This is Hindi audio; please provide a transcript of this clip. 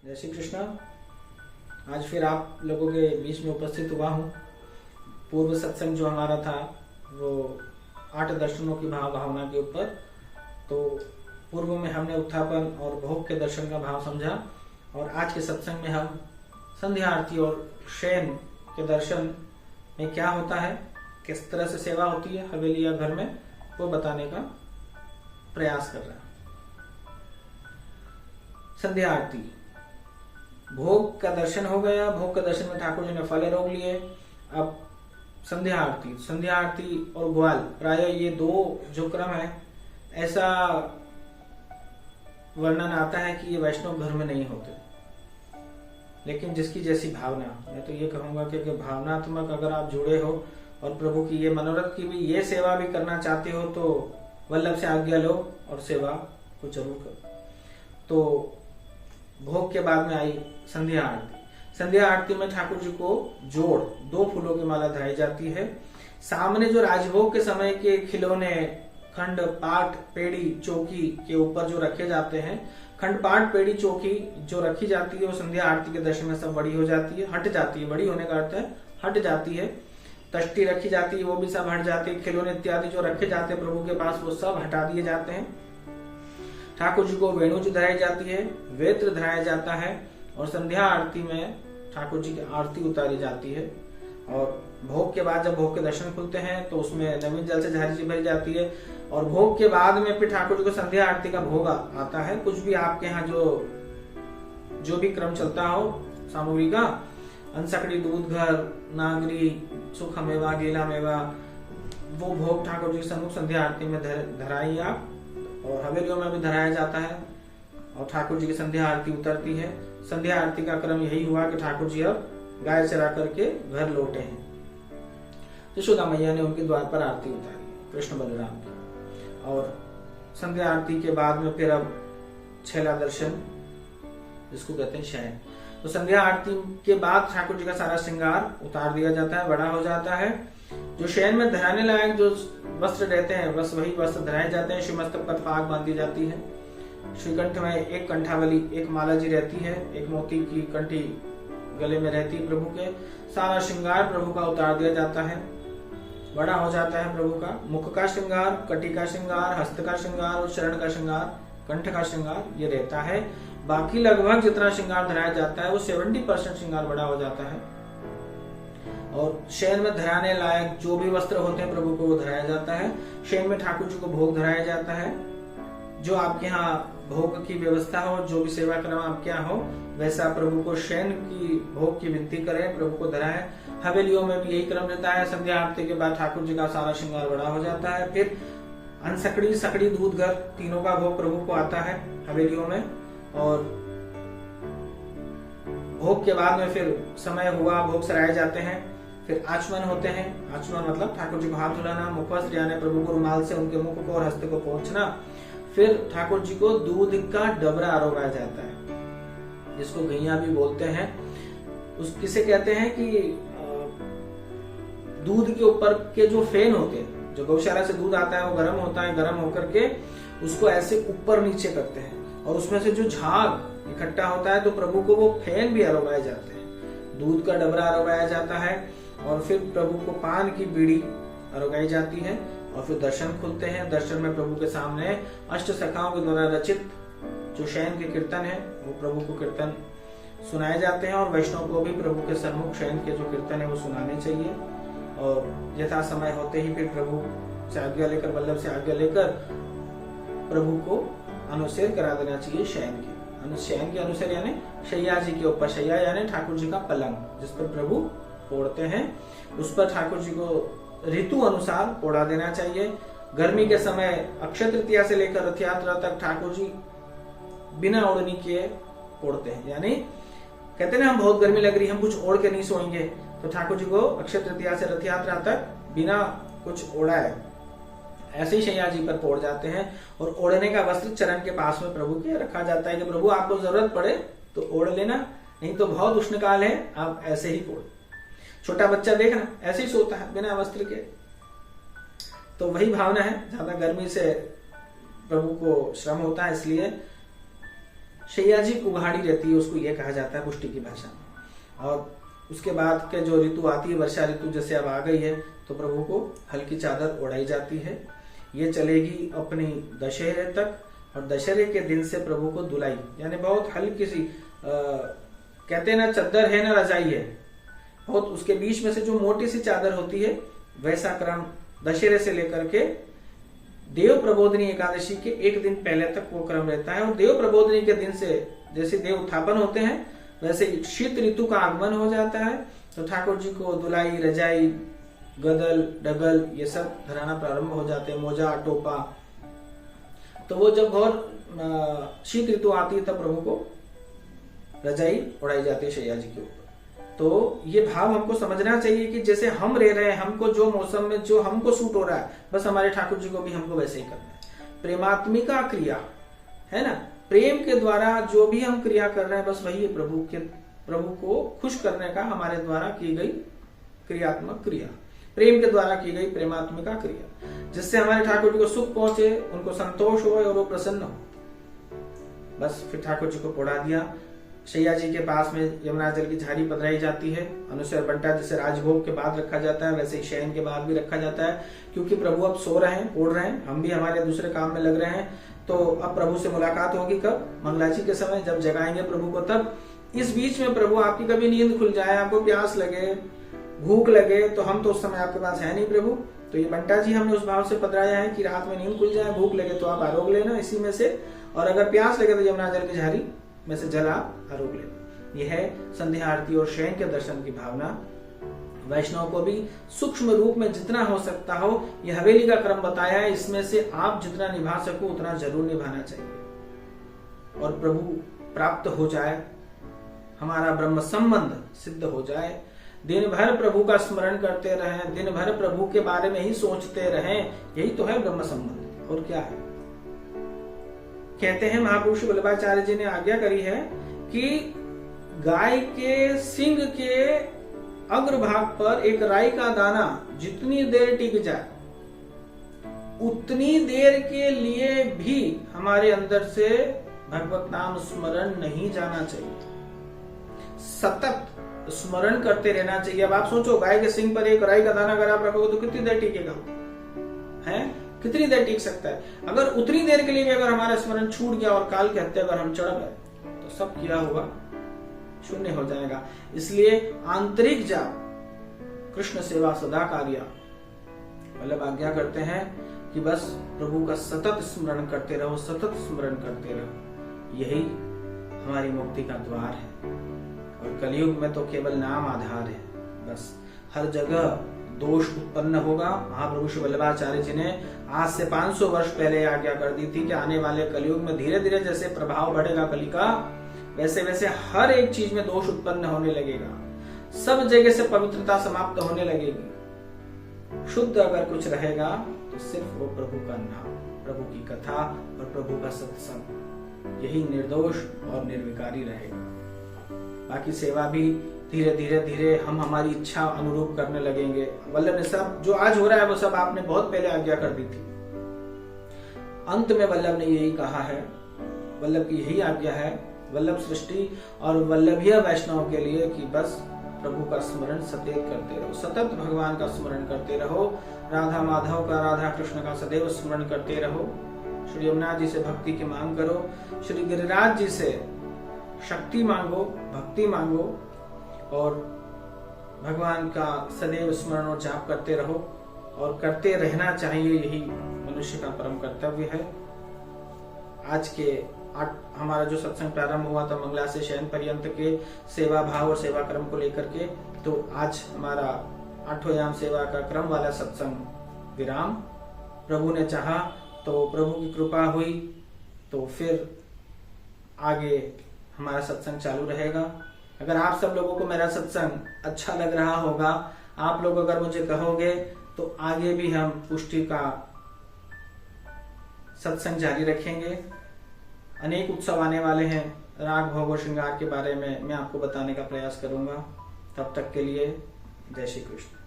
जय श्री कृष्णा। आज फिर आप लोगों के बीच में उपस्थित हुआ हूँ। पूर्व सत्संग जो हमारा था वो 8 दर्शनों की भावना के ऊपर। तो पूर्व में हमने उत्थापन और भोग के दर्शन का भाव समझा, और आज के सत्संग में हम संध्या आरती और शयन के दर्शन में क्या होता है, किस तरह से सेवा होती है हवेली या घर में, वो बताने का प्रयास कर रहे हैं। संध्या आरती, भोग का दर्शन हो गया। भोग के दर्शन में ठाकुर जी ने फल रोक लिए। अब संध्या आरती और ग्वाल, प्राय ये दो जो क्रम है, ऐसा वर्णन आता है कि ये वैष्णव घर में नहीं होते। लेकिन जिसकी जैसी भावना, मैं तो ये कहूंगा कि भावनात्मक अगर आप जुड़े हो और प्रभु की ये मनोरथ की भी ये सेवा भी करना चाहते हो तो वल्लभ से आज्ञा लो और सेवा को जरूर करो। तो भोग के बाद में आई संध्या आरती। संध्या आरती में ठाकुर जी को जोड़ 2 फूलों की माला धराई जाती है। सामने जो राजभोग के समय के खिलौने खंड पाट पेड़ी चौकी के ऊपर जो रखे जाते हैं, खंड पाट पेड़ी चौकी जो रखी जाती है वो संध्या आरती के दर्शन में सब बड़ी हो जाती है, हट जाती है। बड़ी होने का अर्थ है हट जाती है। तष्टी रखी जाती है वो भी सब हट जाती है। खिलौने इत्यादि जो रखे जाते हैं प्रभु के पास वो सब हटा दिए जाते हैं। ठाकुर जी को वेणुज धराई जाती है, वेत्र धराया जाता है, और संध्या आरती में ठाकुर जी की आरती उतारी जाती है। और भोग के बाद जब भोग के दर्शन खुलते हैं तो उसमें नवीन जल से झारी जी भरी जाती है। और भोग के बाद में फिर ठाकुर जी को संध्या आरती का भोग आता है। कुछ भी आपके यहाँ जो भी क्रम चलता हो सामग्री का, अनसकड़ी, दूध घर, नागरी, सुखा मेवा, गीला मेवा, वो भोग ठाकुर जी के सम्मुख संध्या आरती में धराई आप, और हवेलियों में भी धराया जाता है। और ठाकुर जी की संध्या आरती उतरती है। संध्या आरती का क्रम यही हुआ कि ठाकुर जी अब गाय चरा करके घर लौटे हैं। यशोदा मैया ने उनके द्वार पर आरती उतारी कृष्ण बलराम की। और संध्या आरती के बाद में फिर अब छेला दर्शन, जिसको कहते हैं शयन। तो संध्या आरती के बाद ठाकुर जी का सारा श्रृंगार उतार दिया जाता है, बड़ा हो जाता है। जो शयन में धराने लायक जो वस्त्र रहते हैं बस वही वस्त्र धराए जाते हैं। श्रीमस्तक पर फाग बांधी जाती है। श्रीकंठ में एक कंठावली, एक माला जी रहती है, एक मोती की कंठी गले में रहती है प्रभु के। सारा श्रृंगार प्रभु का उतार दिया जाता है, बड़ा हो जाता है प्रभु का। मुख का श्रृंगार, कटी का श्रृंगार, हस्त का श्रृंगार और चरण का श्रृंगार, कंठ का श्रृंगार ये रहता है। बाकी लगभग जितना श्रृंगार धराया जाता है वो 70% श्रृंगार बड़ा हो जाता है। और शयन में धराने लायक जो भी वस्त्र होते हैं प्रभु को वो धराया जाता है। शयन में ठाकुर जी को भोग धराया जाता है। जो आपके यहाँ भोग की व्यवस्था हो, जो भी सेवा क्रम आपके यहाँ हो, वैसा प्रभु को शयन की भोग की विनती करें, प्रभु को धराएं। हवेलियों में भी यही क्रम रहता है। संध्या आरती के बाद ठाकुर जी का सारा श्रृंगार बड़ा हो जाता है। फिर अनसकड़ी, सकड़ी, दूध घर तीनों का भोग प्रभु को आता है हवेलियों में। और भोग के बाद में फिर समय हुआ, भोग सराए जाते हैं। फिर आचमन होते हैं। आचमन मतलब ठाकुर जी को हाथ धुलाना, मुखवस्त्र यानी प्रभु को रुमाल से उनके मुख को और हस्त को पोंछना। फिर ठाकुर जी को दूध का डबरा आरोगाया जाता है, जिसको गैया भी बोलते हैं। उस किसे कहते हैं कि दूध के ऊपर के जो फेन होते हैं, जो गौशाला से दूध आता है वो गर्म होता है, गर्म होकर के उसको ऐसे ऊपर नीचे करते हैं, और उसमें से जो झाग इकट्ठा होता है तो प्रभु को वो फेन भी आरोगाए जाते हैं। दूध का डबरा आरोगाया जाता है। और फिर प्रभु को पान की बीड़ी आरोगाई जाती है। और फिर दर्शन खुलते हैं। दर्शन में प्रभु के सामने अष्ट सखाओं के द्वारा रचित जो शयन के कीर्तन है वो प्रभु को कीर्तन सुनाए जाते हैं। और वैष्णव को भी प्रभु के सम्मुख शयन के जो कीर्तन है वो सुनाने चाहिए। और यथा समय होते ही फिर प्रभु से आज्ञा लेकर, वल्लभ से आज्ञा लेकर प्रभु को अनुसेर करा देना चाहिए शयन के। शयन के अनुसार यानी शैया जी के ऊपर, शैया यानी ठाकुर जी का पलंग जिस पर प्रभु पोड़ते हैं, उस पर ठाकुर जी को ऋतु अनुसार पोड़ा देना चाहिए। गर्मी के समय अक्षय तृतीया से लेकर रथ यात्रा तक ठाकुर जी बिना ओढ़नी के पोड़ते हैं। यानी कहते हैं हम बहुत गर्मी लग रही, हम कुछ ओढ़ के नहीं सोएंगे, तो ठाकुर जी को अक्षय तृतीया से रथ यात्रा तक बिना कुछ ओढ़ा है ऐसे ही शैया जी पर पोड़ जाते हैं। और ओढ़ने का वस्त्र चरण के पास में प्रभु के रखा जाता है कि प्रभु आपको जरूरत पड़े तो ओढ़ लेना, नहीं तो बहुत उष्ण काल है, आप ऐसे ही पोड़। छोटा बच्चा देखना ऐसे ही सोता है बिना वस्त्र के। तो वही भावना है, ज्यादा गर्मी से प्रभु को श्रम होता है, इसलिए शैया जी उघाड़ी रहती है, उसको ये कहा जाता है पुष्टि की भाषा में। और उसके बाद के जो ऋतु आती है, वर्षा ऋतु जैसे अब आ गई है, तो प्रभु को हल्की चादर ओढ़ाई जाती है। ये चलेगी अपनी दशहरे तक, और दशहरे के दिन से प्रभु को धुलाई, यानी बहुत हल्की सी कहते हैं ना चद्दर है ना रजाई है, बहुत उसके बीच में से जो मोटी सी चादर होती है, वैसा क्रम दशहरे से लेकर के देव प्रबोधनी एकादशी के एक दिन पहले तक वो क्रम रहता है। और देव प्रबोधनी के दिन से जैसे देव उत्थापन होते हैं, वैसे शीत ऋतु का आगमन हो जाता है, तो ठाकुर जी को धुलाई, रजाई, गदल, डगल ये सब धराना प्रारंभ हो जाते हैं, मोजा, टोपा। तो वो जब और शीत ऋतु आती है तब प्रभु को रजाई उड़ाई जाती है शैया जी के ऊपर। तो ये भाव हमको समझना चाहिए कि जैसे हम रह रहे हैं, हमको जो मौसम में जो हमको सूट हो रहा है, बस हमारे ठाकुर जी को भी हमको वैसे ही करना है। प्रेमात्मिका क्रिया है ना, प्रेम के द्वारा जो भी हम क्रिया कर रहे हैं, बस वही है प्रभु को खुश करने का हमारे द्वारा की गई क्रियात्मक क्रिया, प्रेम के द्वारा की गई प्रेमात्मिका क्रिया, जिससे हमारे ठाकुर जी को सुख पहुंचे, उनको संतोष हो और वो प्रसन्न हो। बस फिर ठाकुर जी को पोड़ा दिया। शैया जी के पास में यमुना जल की झाड़ी पधराई जाती है। अनुसर बंटा जैसे राजभोग के बाद रखा जाता है, वैसे ही शयन के बाद भी रखा जाता है, क्योंकि प्रभु अब सो रहे हैं, ओढ़ रहे हैं, हम भी हमारे दूसरे काम में लग रहे हैं। तो अब प्रभु से मुलाकात होगी कब? मंगलाची के समय, जब जगाएंगे प्रभु को तब। इस बीच में प्रभु आपकी कभी नींद खुल जाए, आपको प्यास लगे, भूख लगे, तो हम तो उस समय आपके पास है नहीं प्रभु। तो ये बंटा जी हमने उस भाव से पधराया है कि रात में नींद खुल जाए, भूख लगे तो आप आरोग लेना इसी में से, और अगर प्यास लगे तो यमुना जल की झाड़ी में से जल आप आरोग लेना। यह है संध्या आरती और शयन के दर्शन की भावना। वैष्णव को भी सूक्ष्म रूप में जितना हो सकता हो, यह हवेली का क्रम बताया है, इसमें से आप जितना निभा सको उतना जरूर निभाना चाहिए, और प्रभु प्राप्त हो जाए, हमारा ब्रह्म संबंध सिद्ध हो जाए। दिन भर प्रभु का स्मरण करते रहें, दिन भर प्रभु के बारे में ही सोचते रहें, यही तो है ब्रह्म संबंध, और क्या है। कहते हैं महापुरुष वल्लभाचार्य जी ने आज्ञा करी है कि गाय के सींग के अग्रभाग पर एक राई का दाना जितनी देर टिक जाए, उतनी देर के लिए भी हमारे अंदर से भगवत नाम स्मरण नहीं जाना चाहिए, सतत स्मरण करते रहना चाहिए। अब आप सोचो, गाय के सींग पर एक राई का दाना अगर आप रखोगे तो कितनी देर टिकेगा, है कितनी देर टिक सकता है। अगर उतनी देर के लिए भी अगर हमारा स्मरण छूट गया और काल के हत्या अगर हम चढ़ गए, तो सब किया हुआ शून्य हो जाएगा। इसलिए आंतरिक जाप, कृष्ण सेवा सदा कार्य, मतलब आज्ञा करते हैं कि बस प्रभु का सतत स्मरण करते रहो, सतत स्मरण करते रहो, यही हमारी मुक्ति का द्वार है। और कलयुग में तो केवल नाम आधार है, बस हर जगह दोष उत्पन्न होगा। महाप्रभु श्री वल्लभाचार्य जी ने आज से 500 वर्ष पहले आज्ञा कर दी थी कि आने वाले कलयुग में धीरे धीरे जैसे प्रभाव बढ़ेगा कली का, वैसे वैसे हर एक चीज में दोष उत्पन्न होने लगेगा, सब जगह से पवित्रता समाप्त होने लगेगी। शुद्ध अगर कुछ रहेगा तो सिर्फ वो प्रभु का नाम, प्रभु की कथा और प्रभु का सत्संग, यही निर्दोष और निर्विकारी रहेगा। बाकी सेवा भी धीरे धीरे धीरे हम हमारी इच्छा अनुरूप करने लगेंगे। वल्लभ ने सब जो आज हो रहा है वो सब आपने बहुत पहले आज्ञा कर दी थी। अंत में वल्लभ ने यही कहा है, वल्लभ की यही आज्ञा है, वल्लभ सृष्टि और वल्लभीय वैष्णव के लिए कि बस प्रभु का स्मरण सदैव करते रहो, सतत भगवान का स्मरण करते रहो, राधा माधव का, राधा कृष्ण का सदैव स्मरण करते रहो। श्री यमुना जी से भक्ति की मांग करो, श्री गिरिराज जी से शक्ति मांगो, भक्ति मांगो, और भगवान का सदैव स्मरण और जाप करते रहो, और करते रहना चाहिए, यही मनुष्य का परम कर्तव्य है। आज के हमारा जो सत्संग प्रारंभ हुआ था मंगला से शयन पर्यंत के सेवा भाव और सेवा क्रम को लेकर के, तो आज हमारा 8वें याम सेवा का क्रम वाला सत्संग विराम। प्रभु ने चाहा तो, प्रभु की कृपा हुई तो फिर आगे हमारा सत्संग चालू रहेगा। अगर आप सब लोगों को मेरा सत्संग अच्छा लग रहा होगा, आप लोग अगर मुझे कहोगे, तो आगे भी हम पुष्टि का सत्संग जारी रखेंगे। अनेक उत्सव आने वाले हैं, राग भोग और श्रृंगार के बारे में मैं आपको बताने का प्रयास करूंगा। तब तक के लिए जय श्री कृष्ण।